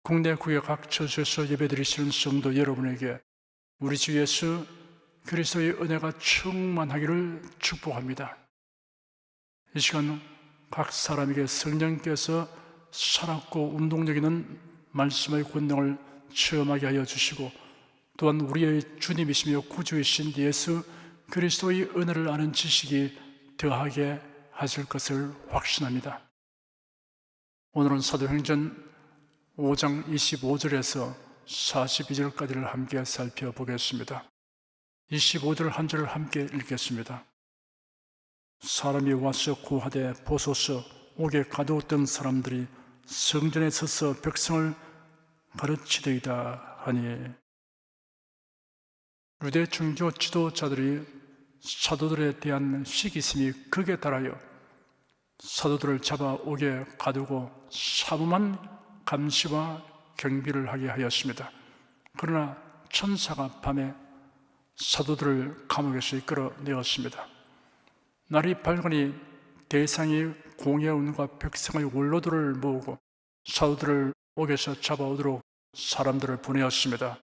국내국외 각 처소에서 예배드리시는 성도 여러분에게 우리 주 예수 그리스도의 은혜가 충만하기를 축복합니다. 이 시간 각 사람에게 성령께서 살았고 운동력 있는 말씀의 권능을 체험하게 하여 주시고, 또한 우리의 주님이시며 구주이신 예수 그리스도의 은혜를 아는 지식이 더하게 하실 것을 확신합니다. 오늘은 사도행전 5장 25절에서 42절까지를 함께 살펴보겠습니다. 25절 한 절을 함께 읽겠습니다. 사람이 와서 구하되 보소서, 옥에 가두었던 사람들이 성전에 서서 백성을 가르치더이다 하니, 유대 종교 지도자들이 사도들에 대한 시기심이 극에 달하여 사도들을 잡아 옥에 가두고 사범한 감시와 경비를 하게 하였습니다. 그러나 천사가 밤에 사도들을 감옥에서 이끌어내었습니다. 날이 밝으니 대상이 공회원과 백성의 원로들을 모으고 사도들을 옥에서 잡아오도록 사람들을 보내었습니다.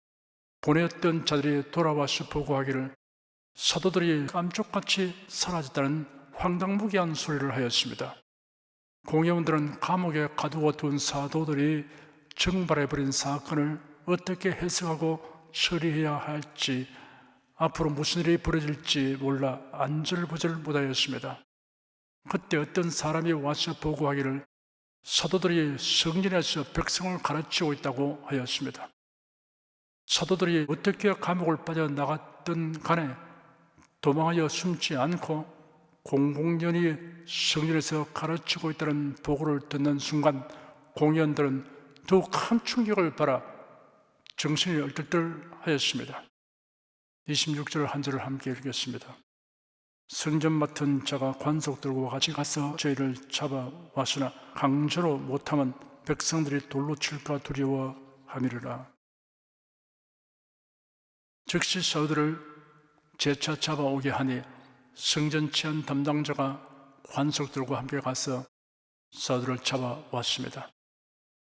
보내었던 자들이 돌아와서 보고하기를 사도들이 깜짝같이 사라졌다는 황당무계한 소리를 하였습니다. 공회원들은 감옥에 가두어 둔 사도들이 증발해버린 사건을 어떻게 해석하고 처리해야 할지, 앞으로 무슨 일이 벌어질지 몰라 안절부절 못하였습니다. 그때 어떤 사람이 와서 보고하기를 사도들이 성전에서 백성을 가르치고 있다고 하였습니다. 사도들이 어떻게 감옥을 빠져나갔든 간에 도망하여 숨지 않고 공공연히 성전에서 가르치고 있다는 보고를 듣는 순간 공회원들은 더욱 큰 충격을 받아 정신이 얼떨떨하였습니다. 26절 한 절을 함께 읽겠습니다. 성전 맡은 자가 관속들과 같이 가서 저희를 잡아왔으나 강제로 못하면 백성들이 돌로 칠까 두려워함이르라. 즉시 사도들을 재차 잡아오게 하니 성전 치안 담당자가 관속들과 함께 가서 사도들을 잡아왔습니다.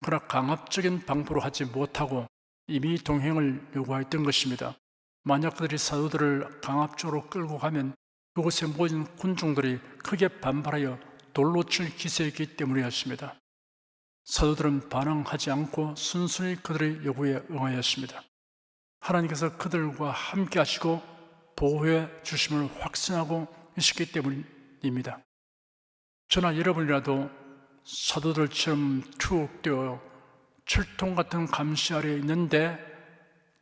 그러나 강압적인 방포로 하지 못하고 이미 동행을 요구했던 것입니다. 만약 그들이 사도들을 강압적으로 끌고 가면 그곳에 모인 군중들이 크게 반발하여 돌로 칠 기세였기 때문이었습니다. 사도들은 반항하지 않고 순순히 그들의 요구에 응하였습니다. 하나님께서 그들과 함께 하시고 보호해 주심을 확신하고 있었기 때문입니다. 저나 여러분이라도 사도들처럼 투옥되어 철통 같은 감시 아래에 있는데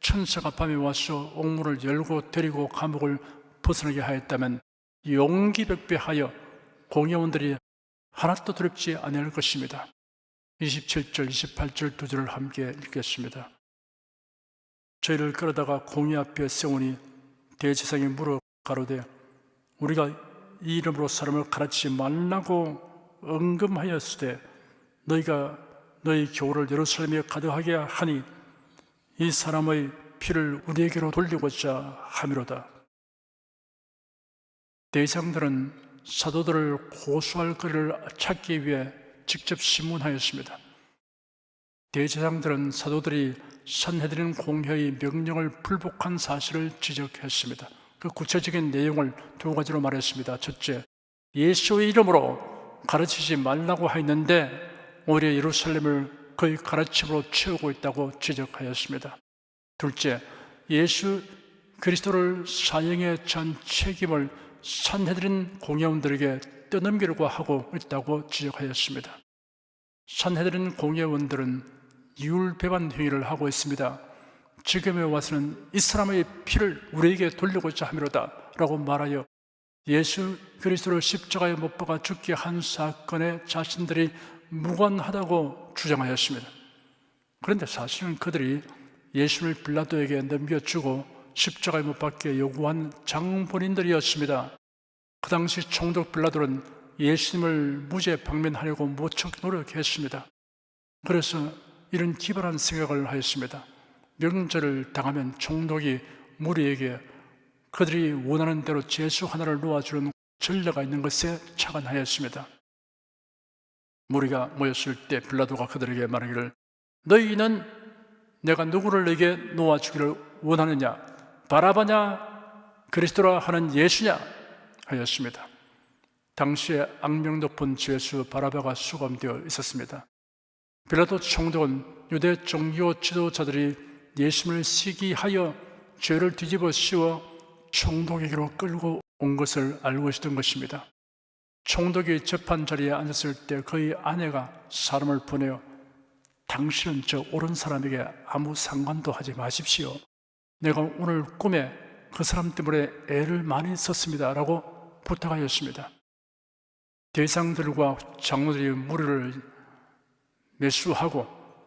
천사가 밤에 와서 옥문을 열고 데리고 감옥을 벗어나게 하였다면 용기백배하여 공회원들이 하나도 두렵지 않을 것입니다. 27절, 28절 두 절을 함께 읽겠습니다. 저희를 끌어다가 공회 앞에 세우니 대제사장이 물어 가로되 우리가 이 이름으로 사람을 가르치지 말라고 언금하였으되 너희가 너희 교훈을 예루살렘에 가득하게 하니 이 사람의 피를 우리에게로 돌리고자 함이로다. 대제사장들은 사도들을 고소할 거리를 찾기 위해 직접 신문하였습니다. 대제사장들은 사도들이 산헤드린 공회의 명령을 불복한 사실을 지적했습니다. 그 구체적인 내용을 두 가지로 말했습니다. 첫째, 예수의 이름으로 가르치지 말라고 하였는데 오히려 예루살렘을 그의 가르침으로 채우고 있다고 지적하였습니다. 둘째, 예수 그리스도를 사형에 처한 책임을 산헤드린 공회원들에게 떠넘기려고 하고 있다고 지적하였습니다. 산헤드린 공회원들은 이율배반 행위를 하고 있습니다. 지금에 와서는 이 사람의 피를 우리에게 돌리고자 함이로다 라고 말하여 예수 그리스도를 십자가에 못 박아 죽게 한 사건에 자신들이 무관하다고 주장하였습니다. 그런데 사실은 그들이 예수를 빌라도에게 넘겨주고 십자가에 못 박게 요구한 장본인들이었습니다. 그 당시 총독 빌라도는 예수님을 무죄 방면하려고 무척 노력했습니다. 그래서 이런 기발한 생각을 하였습니다. 명절을 당하면 총독이 무리에게 그들이 원하는 대로 제수 하나를 놓아주는 전례가 있는 것에 착안하였습니다. 무리가 모였을 때 빌라도가 그들에게 말하기를 너희는 내가 누구를 너에게 놓아주기를 원하느냐? 바라바냐? 그리스도라 하는 예수냐? 하였습니다. 당시에 악명 높은 죄수 바라바가 수감되어 있었습니다. 빌라도 총독은 유대 종교 지도자들이 예수님을 시기하여 죄를 뒤집어 씌워 총독에게로 끌고 온 것을 알고 있었던 것입니다. 총독이 재판 자리에 앉았을 때 그의 아내가 사람을 보내어 당신은 저 옳은 사람에게 아무 상관도 하지 마십시오. 내가 오늘 꿈에 그 사람 때문에 애를 많이 썼습니다 라고 부탁하였습니다. 대상들과 장로들이 무리를 매수하고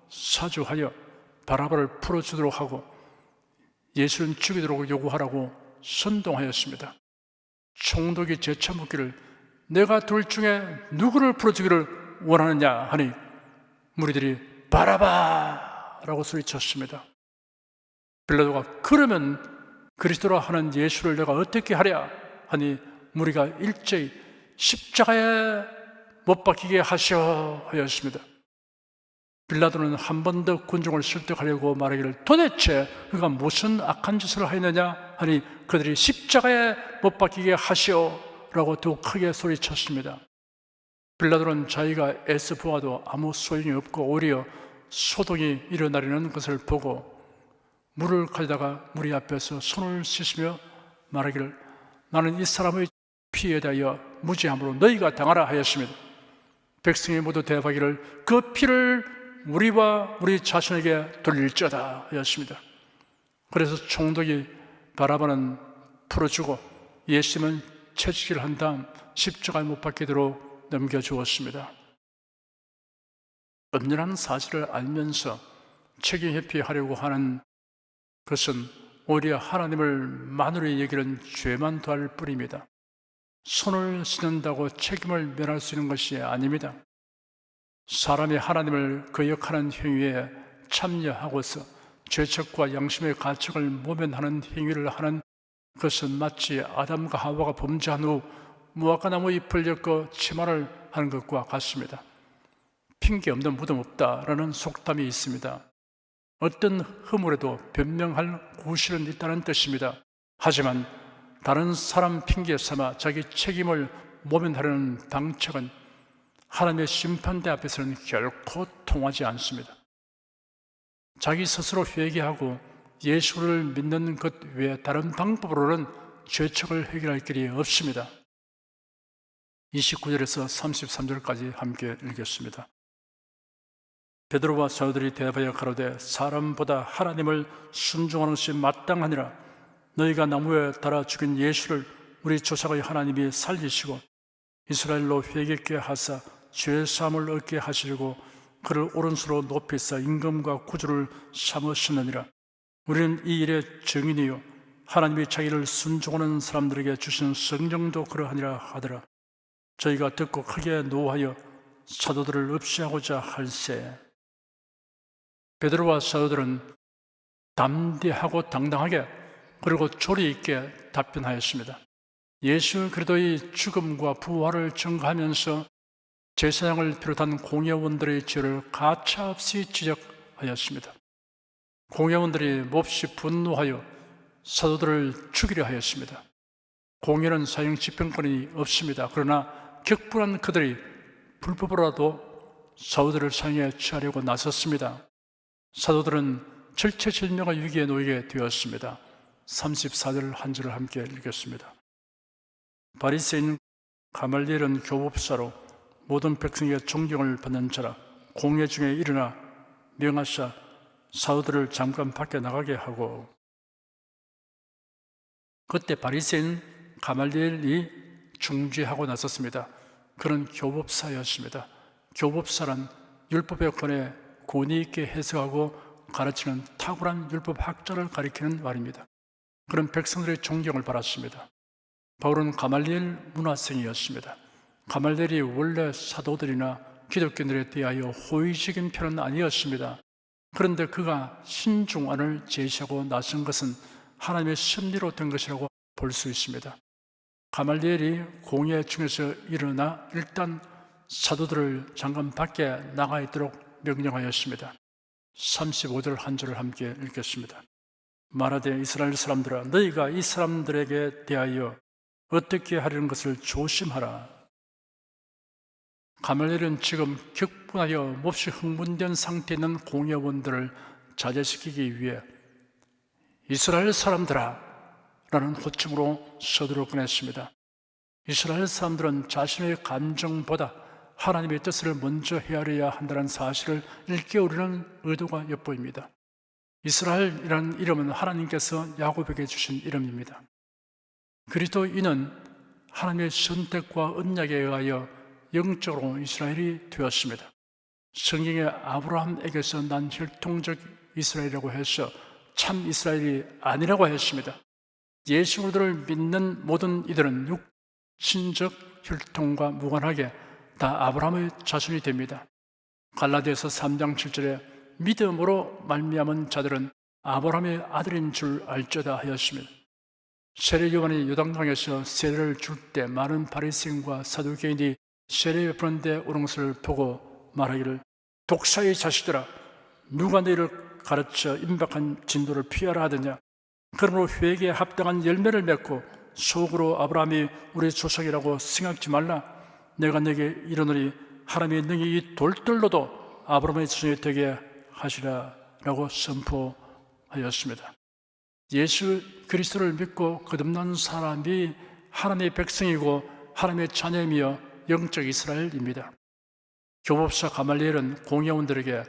사주하여 바라바를 풀어주도록 하고 예수는 죽이도록 요구하라고 선동하였습니다. 총독이 재차 묻기를 내가 둘 중에 누구를 풀어주기를 원하느냐 하니 무리들이 바라바라고 소리쳤습니다. 빌라도가 그러면 그리스도라 하는 예수를 내가 어떻게 하랴 하니 무리가 일제히 십자가에 못 박히게 하시오 하였습니다. 빌라도는 한 번 더 군중을 설득하려고 말하기를 도대체 그가 무슨 악한 짓을 하였느냐 하니 그들이 십자가에 못 박히게 하시오 라고 더욱 크게 소리쳤습니다. 빌라도는 자기가 애써 보아도 아무 소용이 없고 오히려 소동이 일어나려는 것을 보고 물을 가져다가 무리 앞에서 손을 씻으며 말하기를 나는 이 사람의 피에 대하여 무죄함으로 너희가 당하라 하였습니다. 백성이 모두 대답하기를 그 피를 우리와 우리 자신에게 돌릴지어다 하였습니다. 그래서 총독이 바라바는 풀어주고 예수님은 채찍질 한 다음 십자가에 못 박히도록 넘겨주었습니다. 엄연한 사실을 알면서 책임 회피하려고 하는 것은 오히려 하나님을 만으로 여기는 죄만 더할 뿐입니다. 손을 씻는다고 책임을 면할 수 있는 것이 아닙니다. 사람이 하나님을 거역하는 행위에 참여하고서 죄책과 양심의 가책을 모면하는 행위를 하는 그것은 마치 아담과 하와가 범죄한 후 무화과나무 잎을 엮어 치마를 하는 것과 같습니다. 핑계 없는 무덤 없다라는 속담이 있습니다. 어떤 허물에도 변명할 구실은 있다는 뜻입니다. 하지만 다른 사람 핑계 삼아 자기 책임을 모면하려는 방책은 하나님의 심판대 앞에서는 결코 통하지 않습니다. 자기 스스로 회개하고 예수를 믿는 것 외에 다른 방법으로는 죄책을 해결할 길이 없습니다. 29절에서 33절까지 함께 읽겠습니다. 베드로와 사도들이 대답하여 가로되 사람보다 하나님을 순종하는 것이 마땅하니라. 너희가 나무에 달아 죽인 예수를 우리 조상의 하나님이 살리시고 이스라엘로 회개케 하사 죄 사함을 얻게 하시려고 그를 오른손으로 높이사 임금과 구주를 삼으셨느니라. 우리는 이 일의 증인이요 하나님이 자기를 순종하는 사람들에게 주시는 성령도 그러하니라 하더라. 저희가 듣고 크게 노하여 사도들을 없애하고자 할세. 베드로와 사도들은 담대하고 당당하게 그리고 조리 있게 답변하였습니다. 예수 그리스도의 죽음과 부활을 증거하면서 제사장을 비롯한 공회원들의 죄를 가차없이 지적하였습니다. 공회원들이 몹시 분노하여 사도들을 죽이려 하였습니다. 공회는 사형 집행권이 없습니다. 그러나 격분한 그들이 불법으로라도 사도들을 사형에 취하려고 나섰습니다. 사도들은 절체절명의 위기에 놓이게 되었습니다. 34절 한 절을 함께 읽겠습니다. 바리새인 가말리엘은 교법사로 모든 백성에게 존경을 받는 자라. 공회 중에 일어나 명하사 사도들을 잠깐 밖에 나가게 하고, 그때 바리새인 가말리엘이 중지하고 나섰습니다. 그는 교법사였습니다. 교법사란 율법의 권에 권위 있게 해석하고 가르치는 탁월한 율법학자를 가리키는 말입니다. 그런 백성들의 존경을 받았습니다. 바울은 가말리엘 문화생이었습니다. 가말리엘이 원래 사도들이나 기독교인들에 대하여 호의적인 편은 아니었습니다. 그런데 그가 신중안을 제시하고 나선 것은 하나님의 섭리로 된 것이라고 볼 수 있습니다. 가말리엘이 공회 중에서 일어나 일단 사도들을 잠깐 밖에 나가 있도록 명령하였습니다. 35절 한 절을 함께 읽겠습니다. 말하되 이스라엘 사람들아 너희가 이 사람들에게 대하여 어떻게 하려는 것을 조심하라. 가말리엘은 지금 격분하여 몹시 흥분된 상태에 있는 공회원들을 자제시키기 위해 이스라엘 사람들아 라는 호칭으로 서두를 꺼냈습니다. 이스라엘 사람들은 자신의 감정보다 하나님의 뜻을 먼저 헤아려야 한다는 사실을 일깨우려는 의도가 엿보입니다. 이스라엘이라는 이름은 하나님께서 야곱에게 주신 이름입니다. 그리스도인은 하나님의 선택과 언약에 의하여 영적으로 이스라엘이 되었습니다. 성경에 아브라함에게서 난 혈통적 이스라엘이라고 해서 참 이스라엘이 아니라고 했습니다. 예수 그리스도를 믿는 모든 이들은 육신적 혈통과 무관하게 다 아브라함의 자손이 됩니다. 갈라디아서 3장 7절에 믿음으로 말미암은 자들은 아브라함의 아들인 줄 알쩌다 하였습니다. 세례 요한이 요단강에서 세례를 줄 때 많은 바리새인과 사두개인이 세례 베푸는데 오는 것을 보고 말하기를 독사의 자식들아 누가 너희를 가르쳐 임박한 진도를 피하라 하더냐. 그러므로 회개에 합당한 열매를 맺고 속으로 아브라함이 우리 조상이라고 생각지 말라. 내가 내게 이르노니 하나님이 능히 이 돌들로도 아브라함의 자손이 되게 하시라 라고 선포하였습니다. 예수 그리스도를 믿고 거듭난 사람이 하나님의 백성이고 하나님의 자녀이며 영적 이스라엘입니다. 교법사 가말리엘은 공회원들에게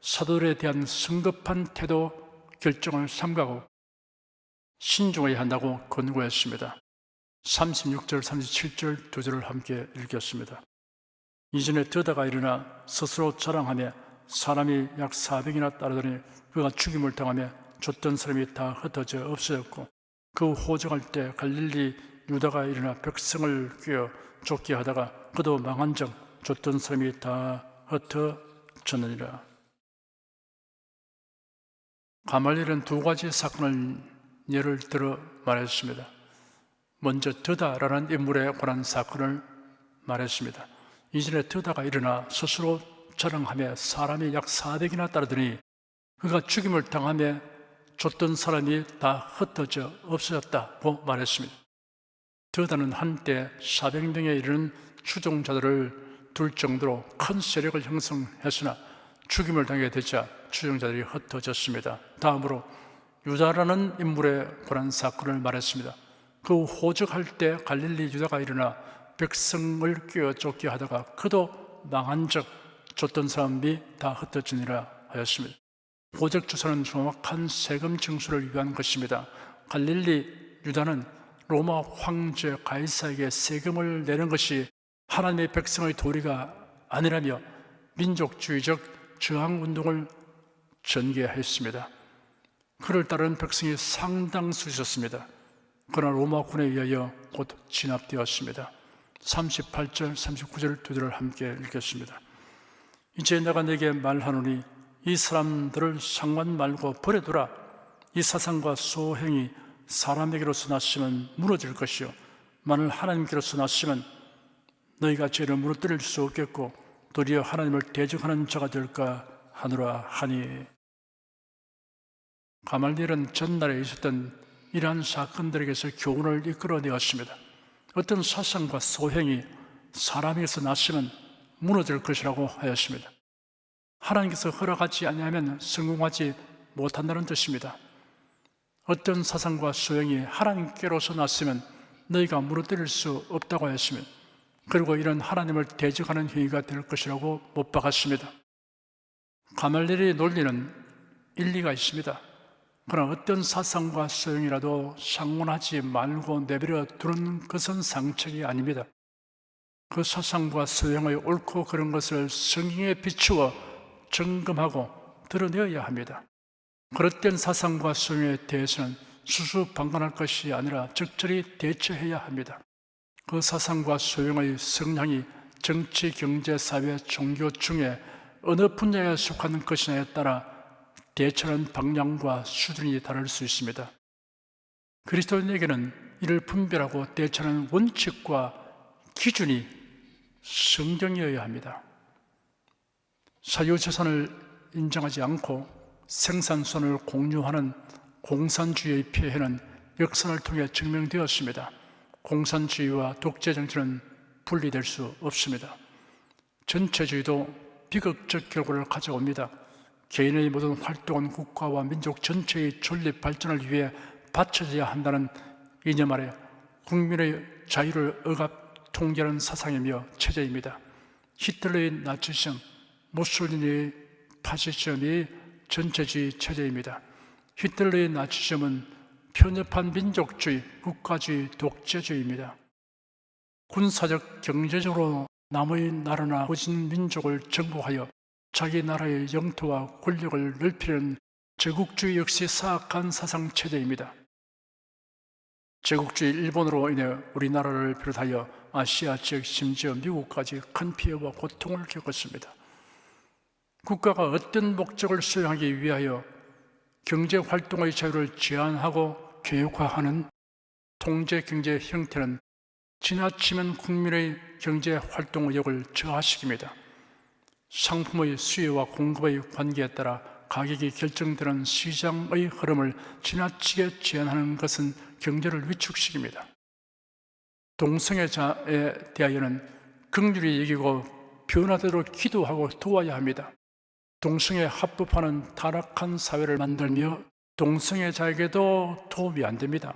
사도들에 대한 성급한 태도 결정을 삼가고 신중해야 한다고 권고했습니다. 36절, 37절 두 절을 함께 읽겠습니다. 이전에 드다가 일어나 스스로 자랑하며 사람이 약 400이나 따르더니 그가 죽임을 당하며 쫓던 사람이 다 흩어져 없어졌고 그 호적할 때 갈릴리 유다가 일어나 백성을 꿰어 쫓게 하다가 그도 망한즉 쫓던 사람이 다 흩어졌느니라. 가말리엘은 두 가지 사건을 예를 들어 말했습니다. 먼저 드다라는 인물에 관한 사건을 말했습니다. 이전에 드다가 일어나 스스로 자랑하며 사람이 약 400이나 따르더니 그가 죽임을 당하며 쫓던 사람이 다 흩어져 없어졌다고 말했습니다. 드다는 한때 400명에 이르는 추종자들을 둘 정도로 큰 세력을 형성했으나 죽임을 당하게 되자 추종자들이 흩어졌습니다. 다음으로 유다라는 인물에 관한 사건을 말했습니다. 그 호적할 때 갈릴리 유다가 일어나 백성을 꿰어 쫓게 하다가 그도 망한즉 쫓던 사람이 다 흩어지니라 하였습니다. 호적 주사는 정확한 세금 징수를 위한 것입니다. 갈릴리 유다는 로마 황제 가이사에게 세금을 내는 것이 하나님의 백성의 도리가 아니라며 민족주의적 저항운동을 전개했습니다. 그를 따르는 백성이 상당수 있었습니다. 그러나 로마군에 의하여 곧 진압되었습니다. 38절, 39절 두 절을 함께 읽겠습니다. 이제 내가 내게 말하노니 이 사람들을 상관 말고 버려두라. 이 사상과 소행이 사람에게로서 났으면 무너질 것이요 만일 하나님께로서 났으면 너희가 죄를 무너뜨릴 수 없겠고 도리어 하나님을 대적하는 자가 될까 하노라 하니. 가말리엘은 전날에 있었던 이러한 사건들에게서 교훈을 이끌어내었습니다. 어떤 사상과 소행이 사람에게서 났으면 무너질 것이라고 하였습니다. 하나님께서 허락하지 아니하면 성공하지 못한다는 뜻입니다. 어떤 사상과 소행이 하나님께로서 났으면 너희가 무너뜨릴 수 없다고 했으면 그리고 이런 하나님을 대적하는 행위가 될 것이라고 못 박았습니다. 가말리엘의 논리는 일리가 있습니다. 그러나 어떤 사상과 소용이라도 상관하지 말고 내버려 두는 것은 상책이 아닙니다. 그 사상과 소용의 옳고 그른 것을 성경에 비추어 점검하고 드러내어야 합니다. 그릇된 사상과 소용에 대해서는 수수방관할 것이 아니라 적절히 대처해야 합니다. 그 사상과 소용의 성향이 정치, 경제, 사회, 종교 중에 어느 분야에 속하는 것이냐에 따라 대처하는 방향과 수준이 다를 수 있습니다. 그리스도인에게는 이를 분별하고 대처하는 원칙과 기준이 성경이어야 합니다. 사유재산을 인정하지 않고 생산선을 공유하는 공산주의의 폐해는 역사를 통해 증명되었습니다. 공산주의와 독재 정치는 분리될 수 없습니다. 전체주의도 비극적 결과를 가져옵니다. 개인의 모든 활동은 국가와 민족 전체의 존립 발전을 위해 바쳐져야 한다는 이념 아래 국민의 자유를 억압 통제하는 사상이며 체제입니다. 히틀러의 나치즘, 무솔리니의 파시즘이 전체주의 체제입니다. 히틀러의 나치즘은 편협한 민족주의, 국가주의, 독재주의입니다. 군사적, 경제적으로 남의 나라나 후진 민족을 정복하여 자기 나라의 영토와 권력을 넓히려는 제국주의 역시 사악한 사상 체제입니다. 제국주의 일본으로 인해 우리나라를 비롯하여 아시아 지역 심지어 미국까지 큰 피해와 고통을 겪었습니다. 국가가 어떤 목적을 수행하기 위하여 경제활동의 자유를 제한하고 개혁화하는 통제경제 형태는 지나치면 국민의 경제활동 의욕을 저하시킵니다. 상품의 수요와 공급의 관계에 따라 가격이 결정되는 시장의 흐름을 지나치게 제한하는 것은 경제를 위축시킵니다. 동성애자에 대하여는 긍휼히 여기고 변화대로 기도하고 도와야 합니다. 동성애 합법화는 타락한 사회를 만들며 동성애자에게도 도움이 안 됩니다.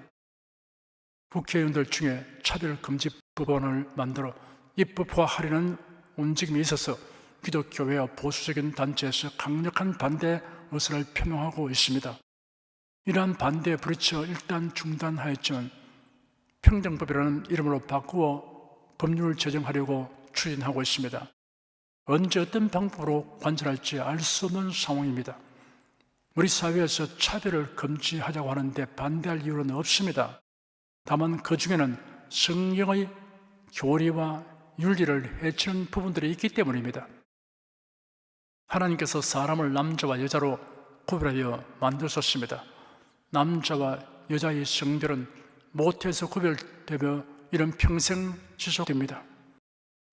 국회의원들 중에 차별금지법안을 만들어 입법화하려는 움직임이 있어서 기독교회와 보수적인 단체에서 강력한 반대 의사를 표명하고 있습니다. 이러한 반대에 부딪혀 일단 중단하였지만 평등법이라는 이름으로 바꾸어 법률을 제정하려고 추진하고 있습니다. 언제 어떤 방법으로 관철할지 알 수 없는 상황입니다. 우리 사회에서 차별을 금지하자고 하는데 반대할 이유는 없습니다. 다만 그 중에는 성경의 교리와 윤리를 해치는 부분들이 있기 때문입니다. 하나님께서 사람을 남자와 여자로 구별하여 만드셨습니다. 남자와 여자의 성별은 모태에서 구별되며 이런 평생 지속됩니다.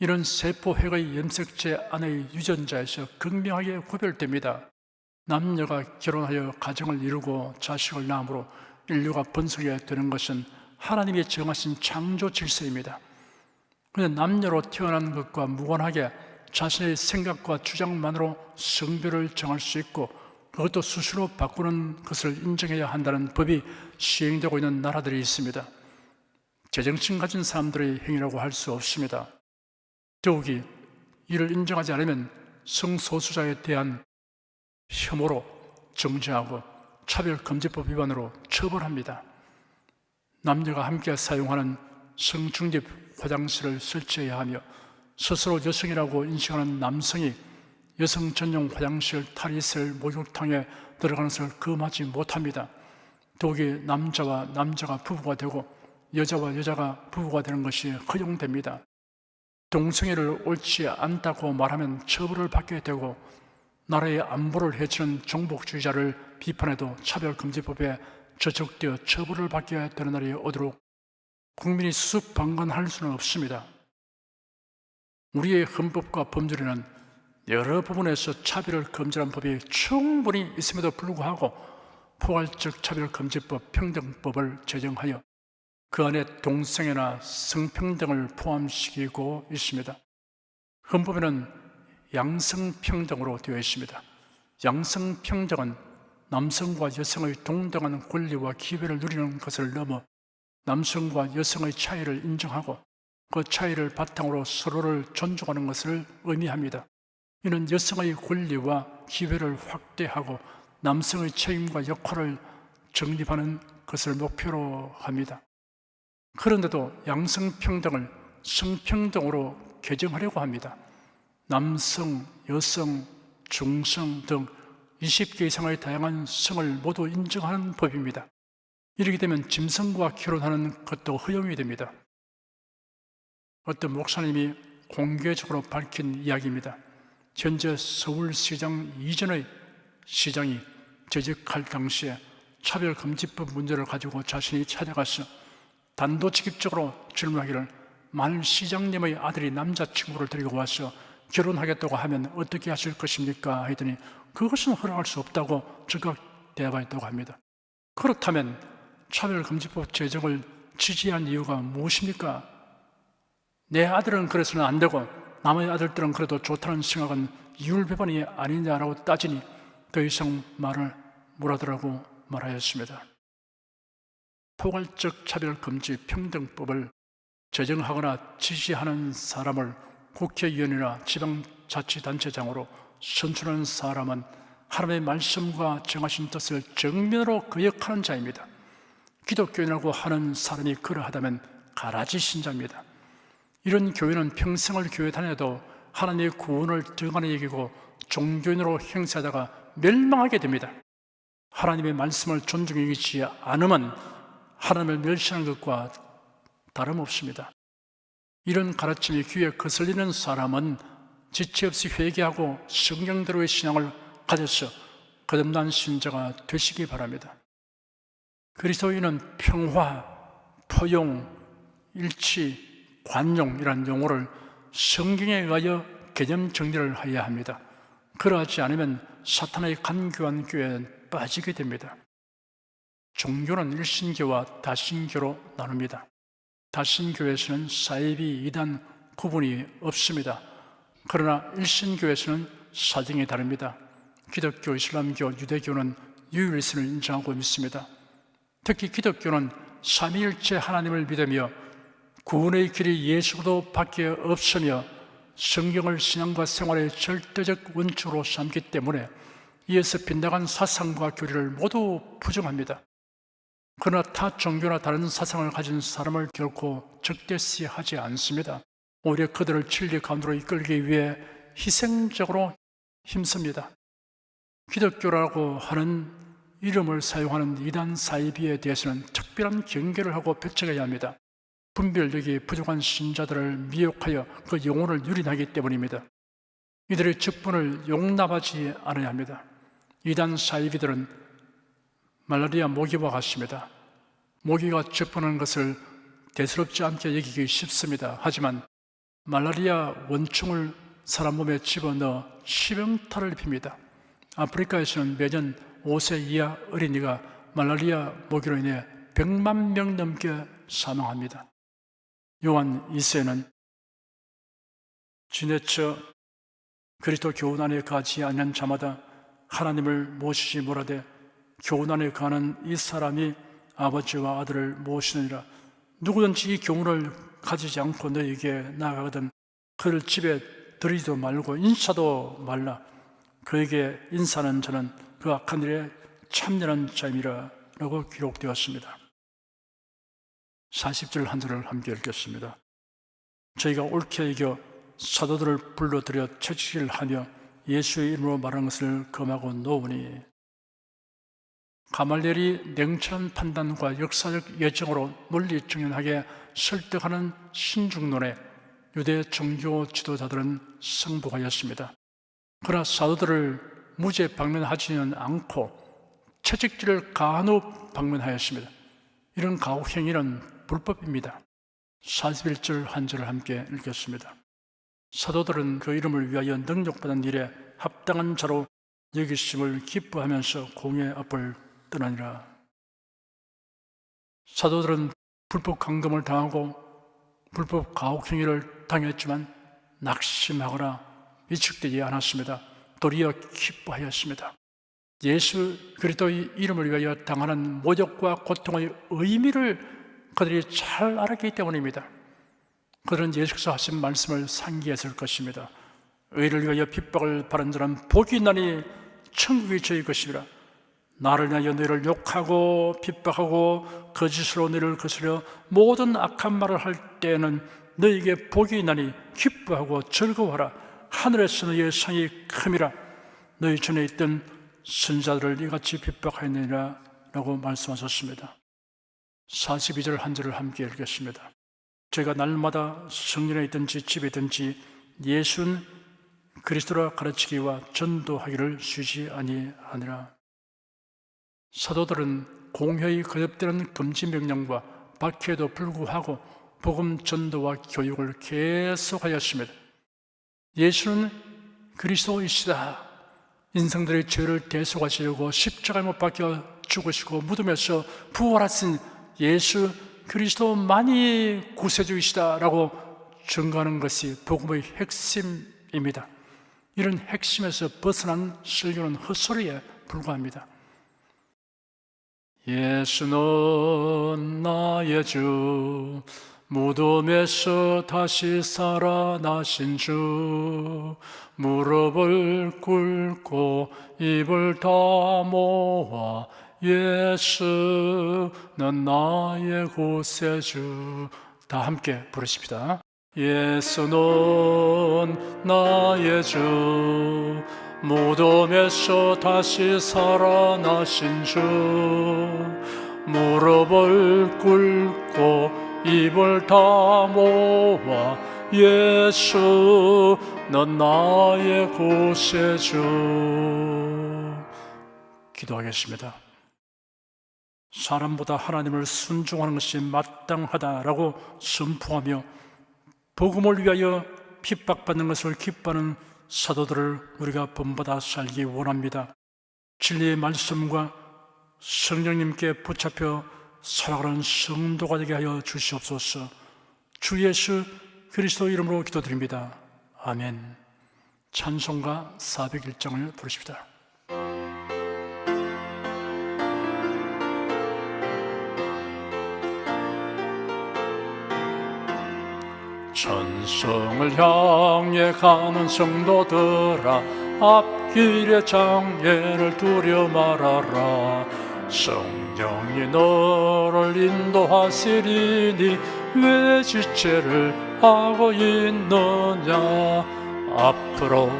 이런 세포핵의 염색체 안의 유전자에서 극명하게 구별됩니다. 남녀가 결혼하여 가정을 이루고 자식을 낳음으로 인류가 번성하게 되는 것은 하나님이 정하신 창조 질서입니다. 그런데 남녀로 태어난 것과 무관하게 자신의 생각과 주장만으로 성별을 정할 수 있고 그것도 수시로 바꾸는 것을 인정해야 한다는 법이 시행되고 있는 나라들이 있습니다. 제정신 가진 사람들의 행위라고 할 수 없습니다. 더욱이 이를 인정하지 않으면 성소수자에 대한 혐오로 정죄하고 차별금지법 위반으로 처벌합니다. 남녀가 함께 사용하는 성중립 화장실을 설치해야 하며 스스로 여성이라고 인식하는 남성이 여성 전용 화장실 탈의실 목욕탕에 들어가는 것을 금하지 못합니다. 더욱이 남자와 남자가 부부가 되고 여자와 여자가 부부가 되는 것이 허용됩니다. 동성애를 옳지 않다고 말하면 처벌을 받게 되고 나라의 안보를 해치는 종북주의자를 비판해도 차별금지법에 저촉되어 처벌을 받게 되는 날이 오도록 국민이 수수방관할 수는 없습니다. 우리의 헌법과 법률에는 여러 부분에서 차별을 금지하는 법이 충분히 있음에도 불구하고 포괄적 차별금지법, 평등법을 제정하여 그 안에 동성애나 성평등을 포함시키고 있습니다. 헌법에는 양성평등으로 되어 있습니다. 양성평등은 남성과 여성의 동등한 권리와 기회를 누리는 것을 넘어 남성과 여성의 차이를 인정하고 그 차이를 바탕으로 서로를 존중하는 것을 의미합니다. 이는 여성의 권리와 기회를 확대하고 남성의 책임과 역할을 정립하는 것을 목표로 합니다. 그런데도 양성평등을 성평등으로 개정하려고 합니다. 남성, 여성, 중성 등 20개 이상의 다양한 성을 모두 인정하는 법입니다. 이렇게 되면 짐승과 결혼하는 것도 허용이 됩니다. 어떤 목사님이 공개적으로 밝힌 이야기입니다. 현재 서울시장 이전의 시장이 재직할 당시에 차별금지법 문제를 가지고 자신이 찾아가서 단도직입적으로 질문하기를 만일 시장님의 아들이 남자친구를 데리고 와서 결혼하겠다고 하면 어떻게 하실 것입니까? 하더니 그것은 허락할 수 없다고 즉각 대답했다고 합니다. 그렇다면 차별금지법 제정을 지지한 이유가 무엇입니까? 내 아들은 그래서는 안 되고 남의 아들들은 그래도 좋다는 생각은 이율배반이 아니냐라고 따지니 더 이상 말을 못하더라고 말하였습니다. 포괄적 차별금지 평등법을 제정하거나 지지하는 사람을 국회의원이나 지방자치단체장으로 선출하는 사람은 하나님의 말씀과 정하신 뜻을 정면으로 거역하는 자입니다. 기독교인이라고 하는 사람이 그러하다면 가라지 신자입니다. 이런 교회는 평생을 교회 다녀도 하나님의 구원을 등한히 여기고 종교인으로 행세하다가 멸망하게 됩니다. 하나님의 말씀을 존중히 여기지 않으면 하나님을 멸시하는 것과 다름없습니다. 이런 가르침이 귀에 거슬리는 사람은 지체 없이 회개하고 성경대로의 신앙을 가져서 거듭난 신자가 되시기 바랍니다. 그리스도인은 평화, 포용, 일치, 관용이라는 용어를 성경에 의하여 개념 정리를 해야 합니다. 그러하지 않으면 사탄의 간교한 교회에 빠지게 됩니다. 종교는 일신교와 다신교로 나눕니다. 다신교에서는 사이비, 이단 구분이 없습니다. 그러나 일신교에서는 사정이 다릅니다. 기독교, 이슬람교, 유대교는 유일신을 인정하고 있습니다. 특히 기독교는 삼위일체 하나님을 믿으며 구원의 길이 예수도 밖에 없으며 성경을 신앙과 생활의 절대적 원칙으로 삼기 때문에 이에서 빗나간 사상과 교리를 모두 부정합니다. 그러나 타 종교나 다른 사상을 가진 사람을 결코 적대시하지 않습니다. 오히려 그들을 진리 가운데로 이끌기 위해 희생적으로 힘씁니다. 기독교라고 하는 이름을 사용하는 이단 사이비에 대해서는 특별한 경계를 하고 배척해야 합니다. 분별력이 부족한 신자들을 미혹하여 그 영혼을 유린하기 때문입니다. 이들의 직분을 용납하지 않아야 합니다. 이단 사이비들은 말라리아 모기와 같습니다. 모기가 접근하는 것을 대수롭지 않게 여기기 쉽습니다. 하지만 말라리아 원충을 사람 몸에 집어넣어 치명타를 입힙니다. 아프리카에서는 매년 5세 이하 어린이가 말라리아 모기로 인해 100만 명 넘게 사망합니다. 요한 2세는 지내쳐 그리스도 교훈 안에 가지 않는 자마다 하나님을 모시지 못하되 교훈 안에 가는 이 사람이 아버지와 아들을 모시느니라. 누구든지 이 교훈을 가지지 않고 너에게 나아가거든 그를 집에 들이지도 말고 인사도 말라. 그에게 인사하는 자는 그 악한 일에 참여한 자임이라 라고 기록되었습니다. 40절 한 절을 함께 읽겠습니다. 저희가 옳게 여겨 사도들을 불러들여 채찍질 하며 예수의 이름으로 말하는 것을 금하고 놓으니 가말리엘이 냉철한 판단과 역사적 예정으로 논리 정연하게 설득하는 신중론에 유대 종교 지도자들은 승복하였습니다. 그러나 사도들을 무죄 방면하지는 않고 채찍질을 가한 후 방면하였습니다. 이런 가혹 행위는 불법입니다. 41절 한 절을 함께 읽겠습니다. 사도들은 그 이름을 위하여 능력받은 일에 합당한 자로 여기심을 기뻐하면서 공의 앞을 떠나니라. 사도들은 불법 감금을 당하고 불법 가혹 행위를 당했지만 낙심하거나 위축되지 않았습니다. 도리어 기뻐하였습니다. 예수 그리스도의 이름을 위하여 당하는 모욕과 고통의 의미를 그들이 잘 알았기 때문입니다. 그들은 예수께서 하신 말씀을 상기했을 것입니다. 의를 위하여 핍박을 받은 자는 복이 있나니 천국이 저희 것이라. 나를 위하여 너희를 욕하고 핍박하고 거짓으로 너희를 거스려 모든 악한 말을 할 때에는 너희에게 복이 있나니 기뻐하고 즐거워하라. 하늘에서 너희의 상이 큼이라. 너희 전에 있던 선자들을 이같이 핍박하였느니라 라고 말씀하셨습니다. 42절 한 절을 함께 읽겠습니다. 제가 날마다 성전에 있든지 집에 있든지 예수는 그리스도라 가르치기와 전도하기를 쉬지 아니하니라. 사도들은 공회의 거듭되는 금지 명령과 박해에도 불구하고 복음 전도와 교육을 계속하였습니다. 예수는 그리스도이시다. 인생들의 죄를 대속하시려고 십자가에 못 박혀 죽으시고 무덤에서 부활하신 예수 그리스도만이 구세주이시다라고 증거하는 것이 복음의 핵심입니다. 이런 핵심에서 벗어난 설교는 헛소리에 불과합니다. 예수는 나의 주, 무덤에서 다시 살아나신 주, 무릎을 꿇고 입을 다 모아 예수는 나의 구세주. 다 함께 부르십시다. 예수는 나의 주, 무덤에서 다시 살아나신 주, 무릎을 꿇고 입을 다 모아 예수는 나의 구세주. 기도하겠습니다. 사람보다 하나님을 순종하는 것이 마땅하다라고 선포하며 복음을 위하여 핍박받는 것을 기뻐하는 사도들을 우리가 본받아 살기 원합니다. 진리의 말씀과 성령님께 붙잡혀 살아가는 성도가 되게 하여 주시옵소서. 주 예수 그리스도 이름으로 기도드립니다. 아멘. 찬송가 401장을 부르십시다. 천성을 향해 가는 성도들아, 앞길의 장애를 두려 말아라. 성령이 너를 인도하시리니 왜 지체를 하고 있느냐. 앞으로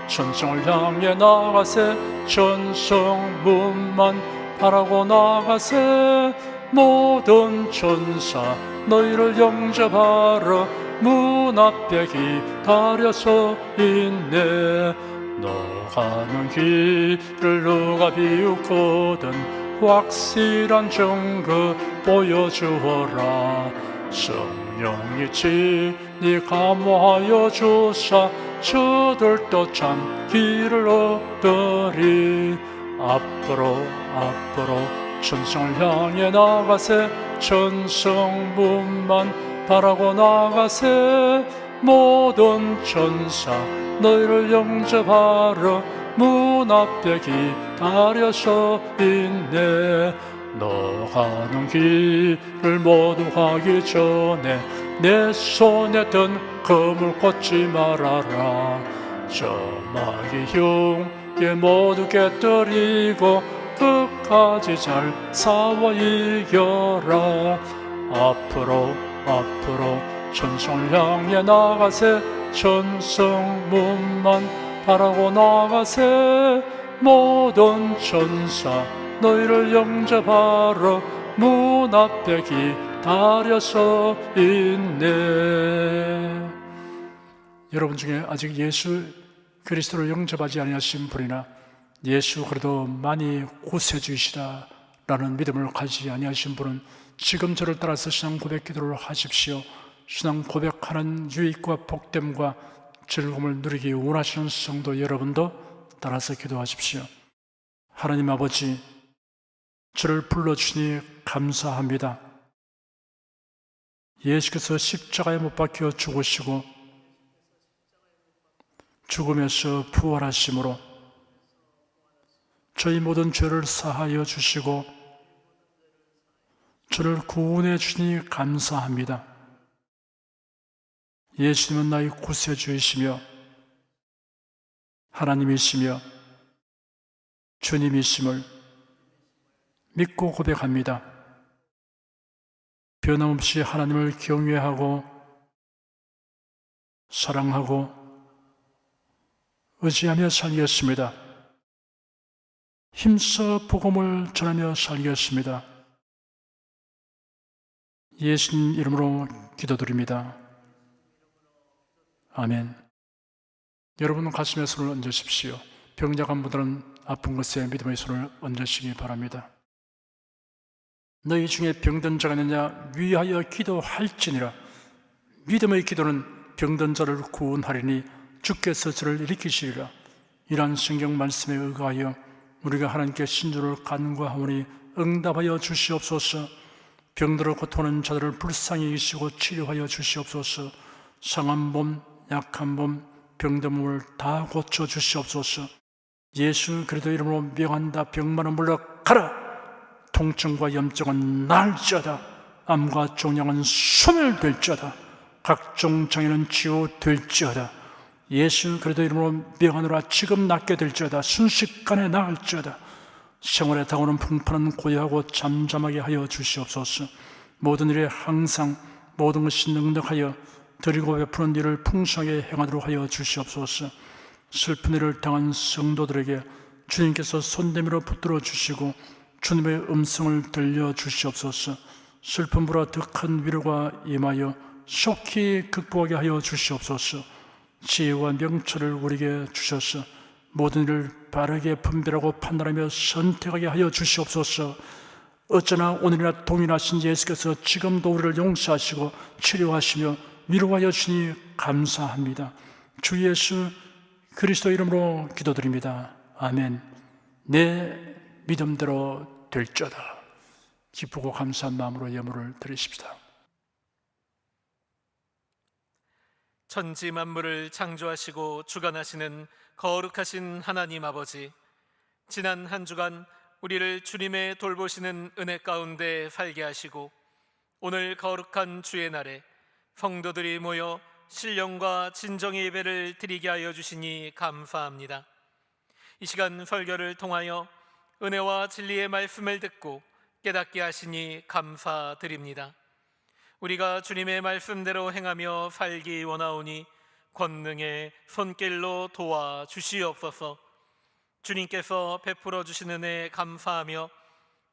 천성을 향해 나가세. 천성 문만 바라고 나가세. 모든 천사 너희를 영접하러 문 앞에 기다려서 있네. 너 가는 길을 누가 비웃거든 확실한 증거 보여주어라. 성령이 친히 감화하여 주사 저들도 참 길을 얻으리. 앞으로 천성을 향해 나가세. 천성 문만 바라고 나가세. 모든 천사 너희를 영접하러 문 앞에 기다려서 있네. 너 가는 길을 모두 가기 전에 내 손에 든 금을 꽂지 말아라. 저 마귀 흉에 모두 깨뜨리고 끝까지 잘 싸워 이겨라. 앞으로 천성을 향해 나가세. 천성 문만 바라고 나가세. 모든 천사 너희를 영접하러 문 앞에 기다려서 있네. 여러분 중에 아직 예수 그리스도를 영접하지 아니하신 분이나 예수 그래도 많이 구세주이시다 라는 믿음을 가지지 아니하신 분은 지금 저를 따라서 신앙 고백 기도를 하십시오. 신앙 고백하는 유익과 복됨과 즐거움을 누리기 원하시는 성도 여러분도 따라서 기도하십시오. 하나님 아버지, 저를 불러주시니 감사합니다. 예수께서 십자가에 못 박혀 죽으시고 죽음에서 부활하심으로 저희 모든 죄를 사하여 주시고 저를 구원해 주시니 감사합니다. 예수님은 나의 구세주이시며 하나님이시며 주님이심을 믿고 고백합니다. 변함없이 하나님을 경외하고 사랑하고 의지하며 살겠습니다. 힘써 복음을 전하며 살겠습니다. 예수님 이름으로 기도드립니다. 아멘. 여러분은 가슴에 손을 얹으십시오. 병약한 분들은 아픈 것에 믿음의 손을 얹으시기 바랍니다. 너희 중에 병든 자가 있느냐 위하여 기도할지니라. 믿음의 기도는 병든 자를 구원하리니 주께서 저를 일으키시리라. 이러한 성경 말씀에 의거하여 우리가 하나님께 신조를 간구하오니 응답하여 주시옵소서. 병들어 고통하는 자들을 불쌍히 여기시고 치료하여 주시옵소서. 상한 몸, 약한 몸, 병든 몸을 다 고쳐 주시옵소서. 예수 그리스도 이름으로 명한다. 병만은 물러가라. 통증과 염증은 나을지어다. 암과 종양은 소멸될지어다. 각종 장애는 치유될지어다. 예수 그리스도 이름으로 명하노라. 지금 낫게 될지어다. 순식간에 나을지어다. 생활에 다가오는 풍파는 고요하고 잠잠하게 하여 주시옵소서. 모든 일에 항상 모든 것이 넉넉하여 드리고 베푸는 일을 풍성하게 행하도록 하여 주시옵소서. 슬픈 일을 당한 성도들에게 주님께서 손내밀어 붙들어 주시고 주님의 음성을 들려 주시옵소서. 슬픔보다 더 큰 위로가 임하여 속히 극복하게 하여 주시옵소서. 지혜와 명철을 우리에게 주셔서 모든 일을 바르게 분별하고 판단하며 선택하게 하여 주시옵소서. 어쩌나 오늘이나 동일하신 예수께서 지금도 우리를 용서하시고 치료하시며 위로하여 주니 감사합니다. 주 예수 그리스도 이름으로 기도드립니다. 아멘. 내 믿음대로 될지어다. 기쁘고 감사한 마음으로 예물을 드리십시다. 천지 만물을 창조하시고 주관하시는 거룩하신 하나님 아버지, 지난 한 주간 우리를 주님의 돌보시는 은혜 가운데 살게 하시고 오늘 거룩한 주의 날에 성도들이 모여 신령과 진정의 예배를 드리게 하여 주시니 감사합니다. 이 시간 설교를 통하여 은혜와 진리의 말씀을 듣고 깨닫게 하시니 감사드립니다. 우리가 주님의 말씀대로 행하며 살기 원하오니 권능의 손길로 도와 주시옵소서. 주님께서 베풀어 주시는 은혜 감사하며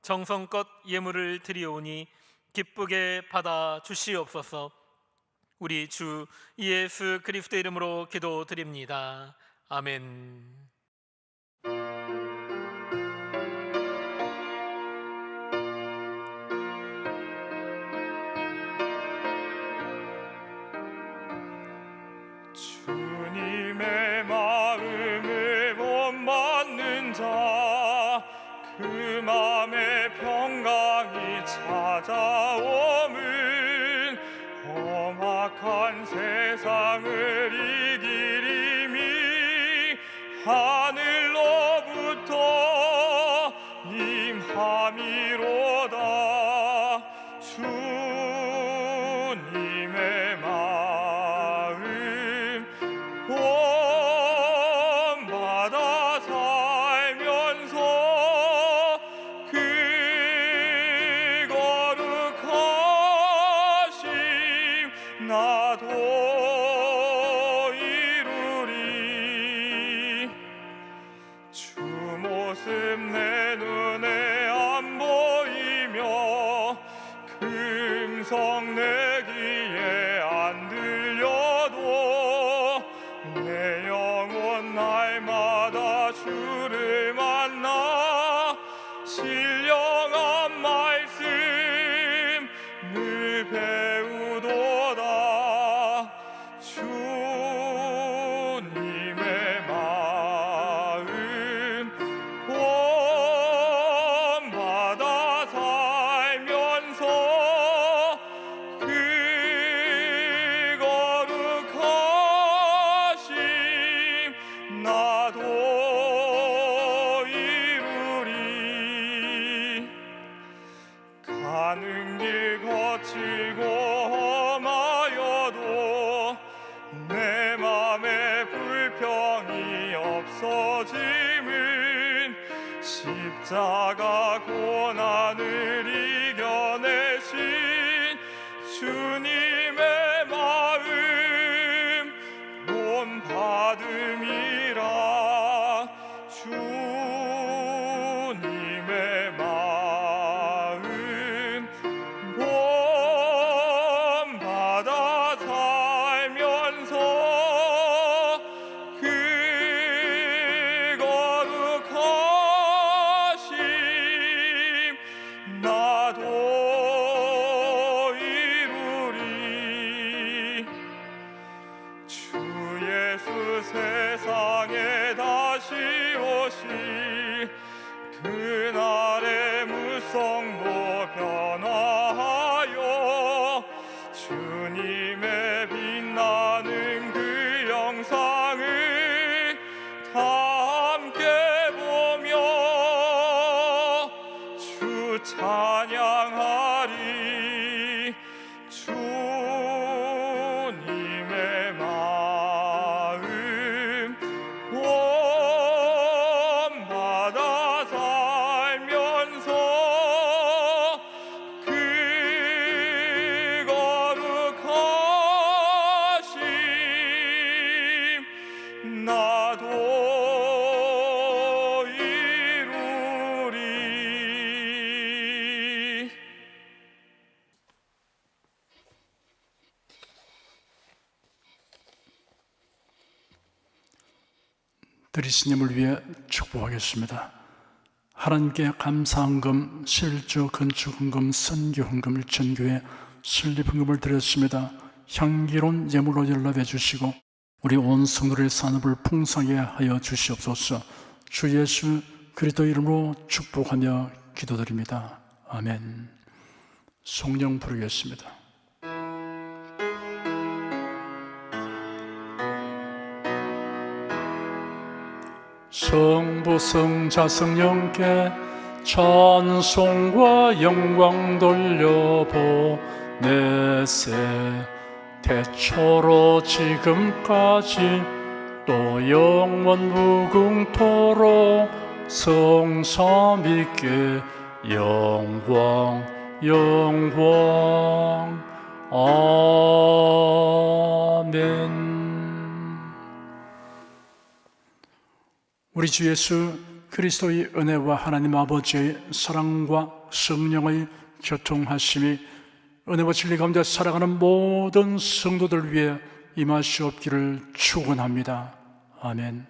정성껏 예물을 드리오니 기쁘게 받아 주시옵소서. 우리 주 예수 그리스도 이름으로 기도드립니다. 아멘. 주님의 마음을 못 맞는 자, 그 맘에 평강이 찾아오면 험악한 세상을 이길 힘이 하늘로부터 임함이로다. 주님의 마음 본받아 살면서 그 거룩하심 나도 이루리. 주 모습 내 눈에 안 보이며 금성 내 귀에 안 들려도 내 영혼 날마다 주를 만나 신령한 말씀 늘 배우도다. 주님의 마음 본받아 살면서 그 거룩하심 나도 이루리. 가는 길 거칠고 험하여도 내 맘에 불평이 없어짐은 십자가 고난을 이겨내신 주님의 마음 본받음이라. 주님의 마음 본받아 살면서 그 거룩하심 나도 이루리. 그날의 무성도 변화하여 주님의 빛나는 그 영상을 다 함께 보며 주 찬양하리. 주님의 마음 본받아 살면서 그 거룩하심 나도 이루리. 드리스님을 위해 축복하겠습니다. 하나님께 감사헌금, 실주, 건축헌금, 선교헌금을 전교에 설립헌금을 드렸습니다. 향기로운 예물로 연락해 주시고 우리 온 성도의 산업을 풍성하게 하여 주시옵소서. 주 예수 그리스도 이름으로 축복하며 기도드립니다. 아멘. 성령 부르겠습니다. 성부 성자 성령께 찬송과 영광 돌려보내세. 태초로 지금까지 또 영원 무궁토록 성삼위께 영광 영광. 아멘. 우리 주 예수 그리스도의 은혜와 하나님 아버지의 사랑과 성령의 교통하심이 은혜와 진리 가운데 살아가는 모든 성도들 위해 임하시옵기를 축원합니다. 아멘.